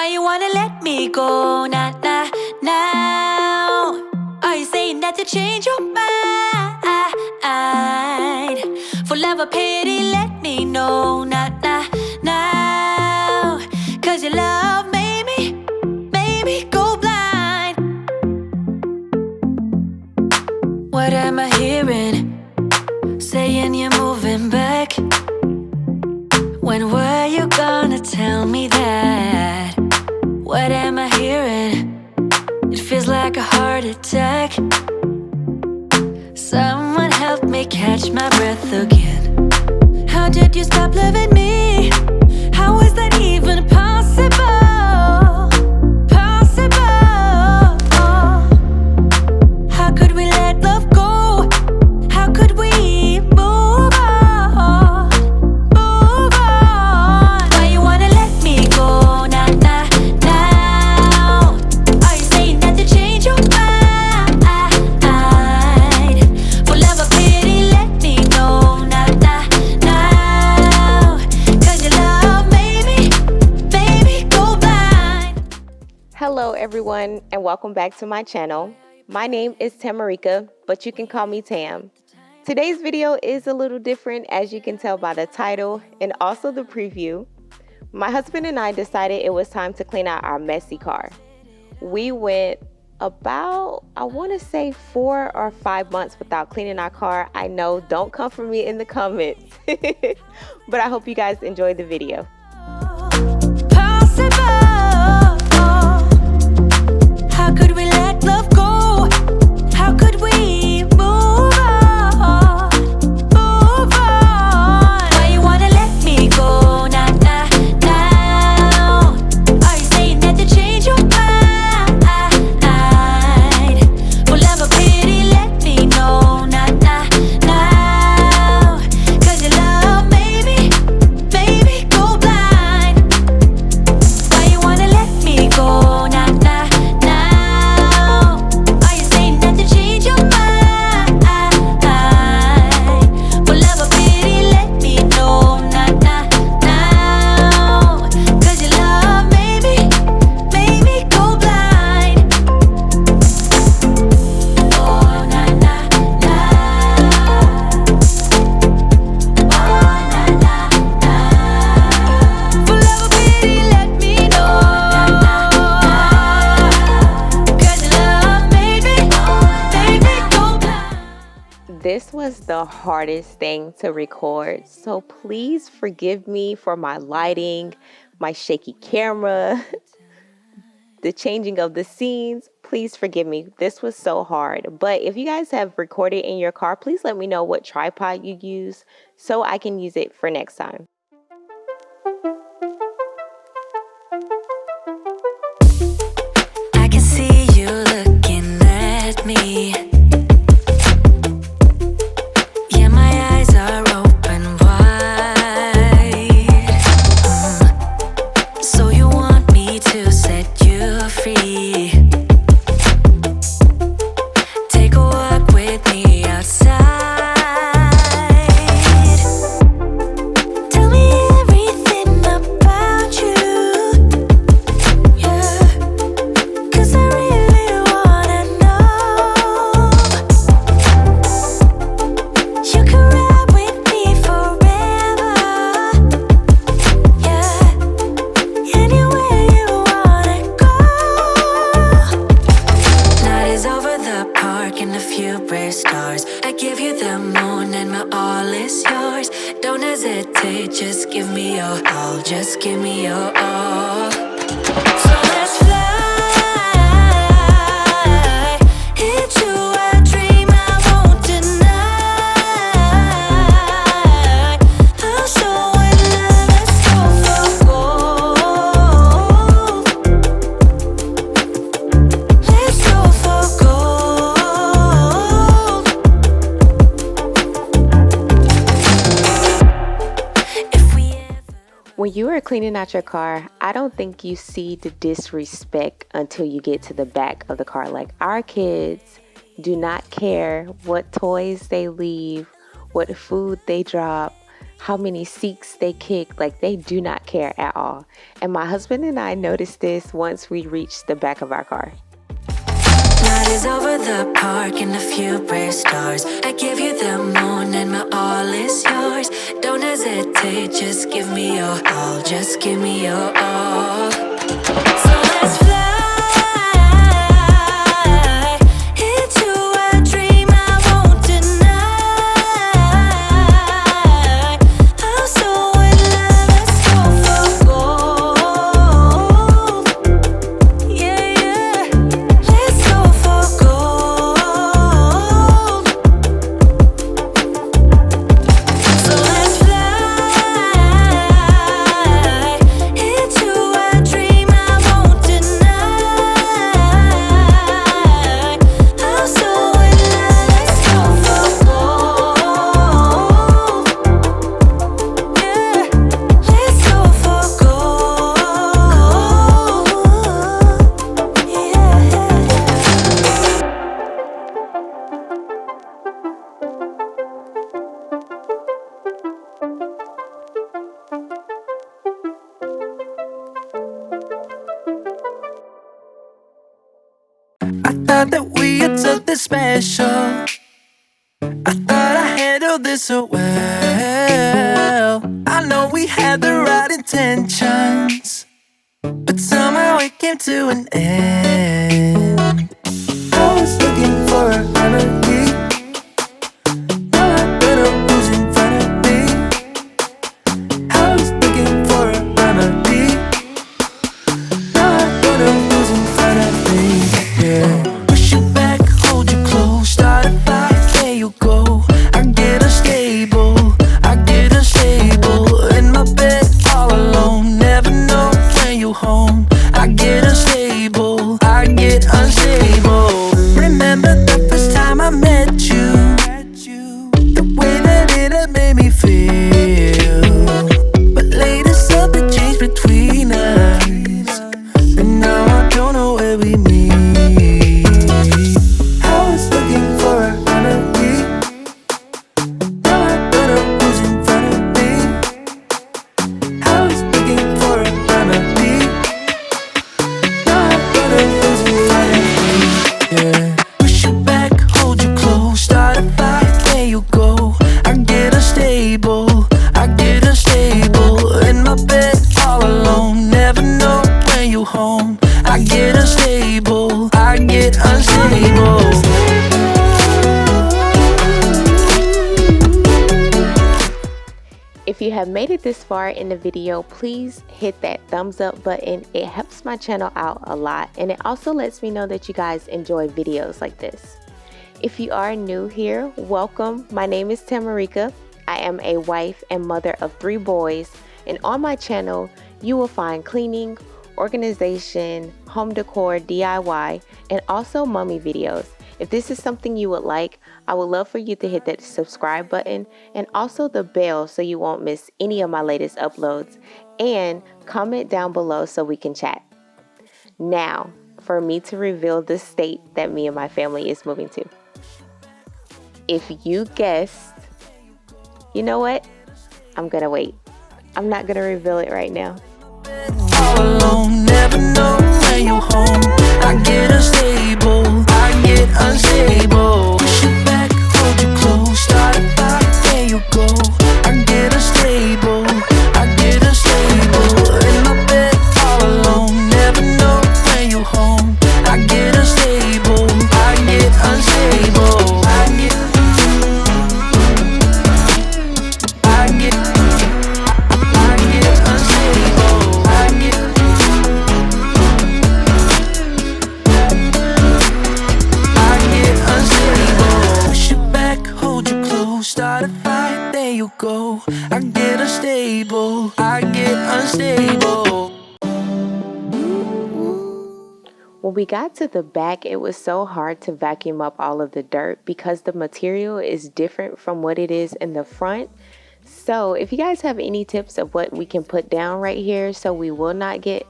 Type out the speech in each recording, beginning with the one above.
you wanna let me go? Nah, nah, now. Are you saying that to change your mind? For love or pity, let me know. Nah, nah, now. Cause your love made me go blind. What am I hearing? Saying you're moving back. When were you gonna tell me that? What am I hearing? It feels like a heart attack. Someone help me catch my breath again. How did you stop loving me? How is that even possible? Possible. How could we let love go? How could we move on? Move on. Why you wanna let me go? Nah, nah, now. Are you saying that to change your mind? For love or pity, let me know. Nah, nah, now. Cause your love made me go blind. Hello everyone and welcome back to my channel. My name is Tamarika, but you can call me Tam. Today's video is a little different, as you can tell by the title and also the preview. My husband and I decided it was time to clean out our messy car. We went about, I want to say 4 or 5 months without cleaning our car. I know, don't come for me in the comments. But I hope you guys enjoyed the video. Possible. How could we let love go? How could we move on? Move on. Why you wanna let me go? Nah, nah, now. Are you saying that to change your mind? For love or pity, let me know. Nah, nah, now. Cause your love made me go blind. Why you wanna let me go? Nah, nah, now. Are you saying that to change your mind? For love or pity, let me know. Nah, nah, now. Cause your love made me go blind. Oh, nah, nah, nah. Oh, nah, nah, nah. For love or pity, let me know. Cause your love made me go blind. This was the hardest thing to record, so please forgive me for my lighting, my shaky camera, the changing of the scenes. Please forgive me. This was so hard. But if you guys have recorded in your car, please let me know what tripod you use so I can use it for next time. I can see you looking at me. Yeah, my eyes are open wide. So you want me to set you free? Take a walk with me outside. Tell me everything about you. Yeah. Cause I really wanna know. You can ride with me forever. Yeah. Anywhere you wanna go. Night is over the park and a few brave stars. I give you the moon and my all is yours. Don't hesitate, just give me your all. Just give me your all. So let's fly into a dream I won't deny. I'll show it, let's go for gold. Let's go for gold. If we ever When you are cleaning out your car, I don't think you see the disrespect until you get to the back of the car. Like, our kids do not care what toys they leave, what food they drop. how many seats they kick. Like, they do not care at all. And my husband and I noticed this once we reached the back of our car. Night is over the park and a few brave stars. I give you the moon and my all is yours. Don't hesitate, just give me your all. Just give me your all. So let's fly into a dream I won't deny. I'm so in love, let's go for gold. Yeah, yeah. Let's go for gold. So let's fly into a dream I won't deny. I'm so in love, let's go for gold. Yeah, let's go for gold. Yeah. I thought that we had something special. I thought I handled this so well. I know we had the right intentions, but somehow it came to an end. I was looking for a remedy. Now I better who's in front of me. I was looking for a remedy. Now I better who's in front of me. Yeah. Push you back, hold you close, start a fight, there you go. I get unstable, in my bed all alone. Never know when you home. I get unstable, Remember the first time I met you, the way that it had made me feel. But later something changed between us, and now I don't know where we meet. I was looking for a remedy. Now I better who's in front of me. I was looking for a remedy. Now I better who's in front of me. Yeah. Push you back, hold you close, start a fight, there you go. I get unstable, in my bed all alone. Never know when you home. I get unstable, If you have made it this far in the video, please hit that thumbs up button. It helps my channel out a lot, and it also lets me know that you guys enjoy videos like this. If you are new here, welcome. My name is Tamarika. I am a wife and mother of 3 boys, and on my channel you will find cleaning, organization, home decor, DIY, and also mommy videos. If this is something you would like, I would love for you to hit that subscribe button and also the bell so you won't miss any of my latest uploads, and comment down below so we can chat. Now, for me to reveal the state that me and my family is moving to. If you guessed, you know what? I'm gonna wait. I'm not gonna reveal it right now. all alone. Never know when you home. I get unstable, Push you back, hold you close, start a fight, there you go. I get unstable, in my bed all alone. Never know when you home. I get unstable, Push you back, hold you close, start a fight, there you go. I get unstable, When we got to the back, it was so hard to vacuum up all of the dirt because the material is different from what it is in the front. So if you guys have any tips of what we can put down right here so we will not get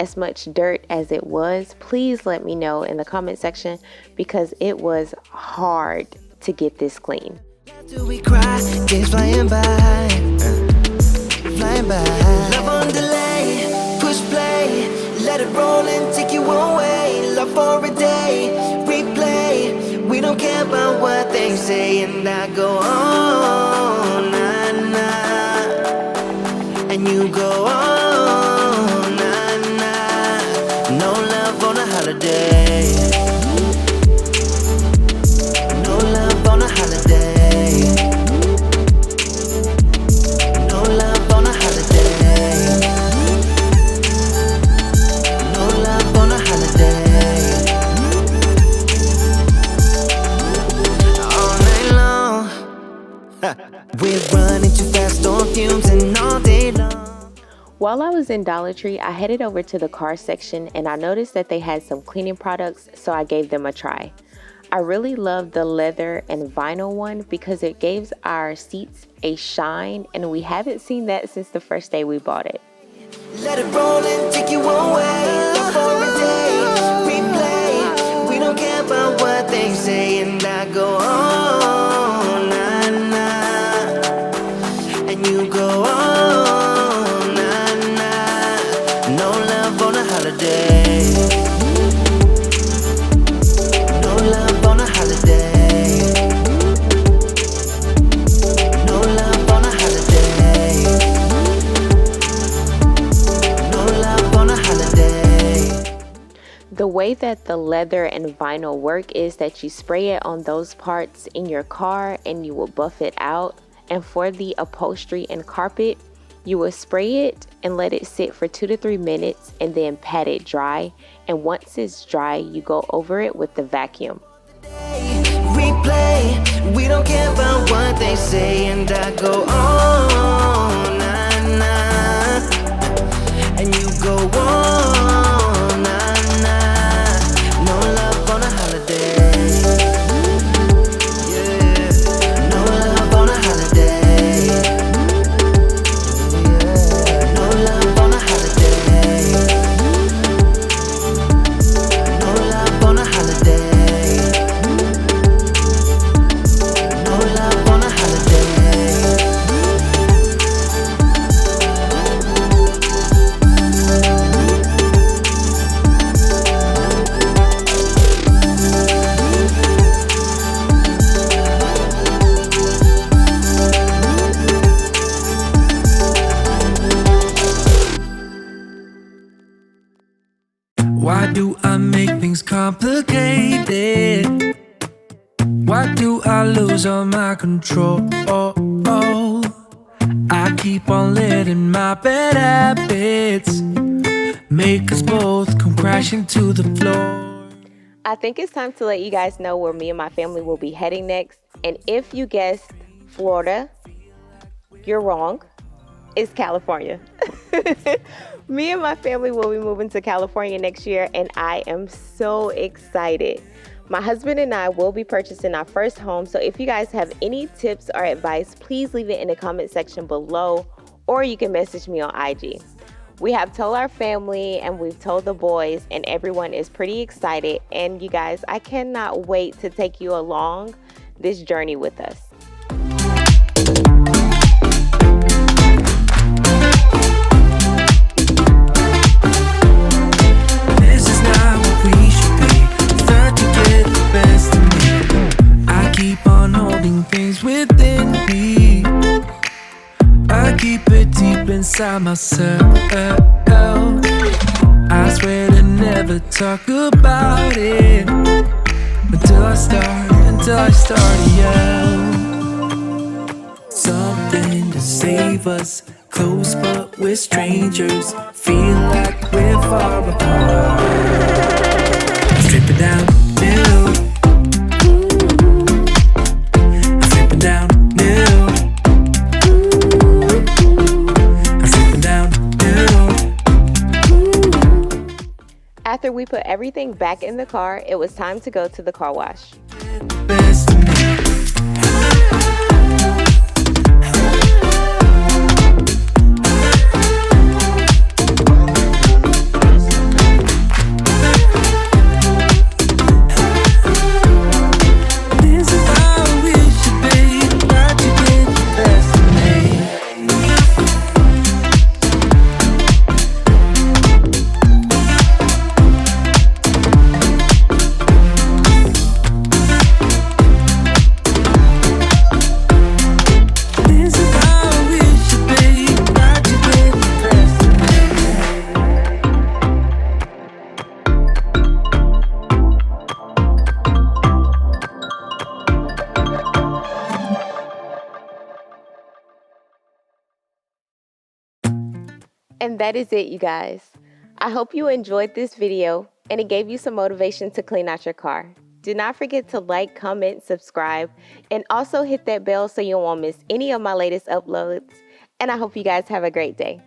as much dirt as it was, please let me know in the comment section because it was hard to get this clean. After we cry, days flying by, flying by. Love on delay, push play, let it roll and take you away. Love for a day, replay. We don't care about what they say, and I go on, nah, nah, and you go on, nah, nah. No love on a holiday. No love on a holiday. No love on a holiday. No love on a holiday. All night long. We're running too fast on fumes and all day long. While I was in Dollar Tree, I headed over to the car section and I noticed that they had some cleaning products, so I gave them a try. I really love the leather and vinyl one because it gives our seats a shine, and we haven't seen that since the first day we bought it. Let it roll and take you away. Love for a day, replay. We don't care about what they say, and I go on, nah, nah, and you go on, nah, nah. No love on a holiday. No love on a holiday. No love on a holiday. No love on a holiday. The way that the leather and vinyl work is that you spray it on those parts in your car and you will buff it out. And for the upholstery and carpet, you will spray it and let it sit for 2 to 3 minutes and then pat it dry. And once it's dry, you go over it with the vacuum. Replay, we don't care about what they say, and I go on, nah, nah, and you go on, nah, nah. No love on a holiday. Yeah, no love on a holiday. Yeah, no love on a holiday. No love on a holiday. No love on a holiday. Why do I make things complicated? Why do I lose all my control? I keep on letting my bad habits make us both come crashing to the floor. I think it's time to let you guys know where me and my family will be heading next. And if you guessed Florida, you're wrong. It's California. Me and my family will be moving to California next year, and I am so excited. My husband and I will be purchasing our first home, so if you guys have any tips or advice, please leave it in the comment section below, or you can message me on IG. We have told our family and we've told the boys, and everyone is pretty excited. And you guys, I cannot wait to take you along this journey with us. This is not what we should be. Thought to get the best of me. I keep on holding things within me. I keep it deep inside myself. I swear to never talk about it until I start to yell. Something to save us, close but we're strangers. Feel like we're far apart. Strip it down, new. Strip it down, new. After we put everything back in the car, it was time to go to the car wash. Best of me. This is how we should be. And that is it, you guys. I hope you enjoyed this video and it gave you some motivation to clean out your car. Do not forget to like, comment, subscribe, and also hit that bell so you won't miss any of my latest uploads. And I hope you guys have a great day.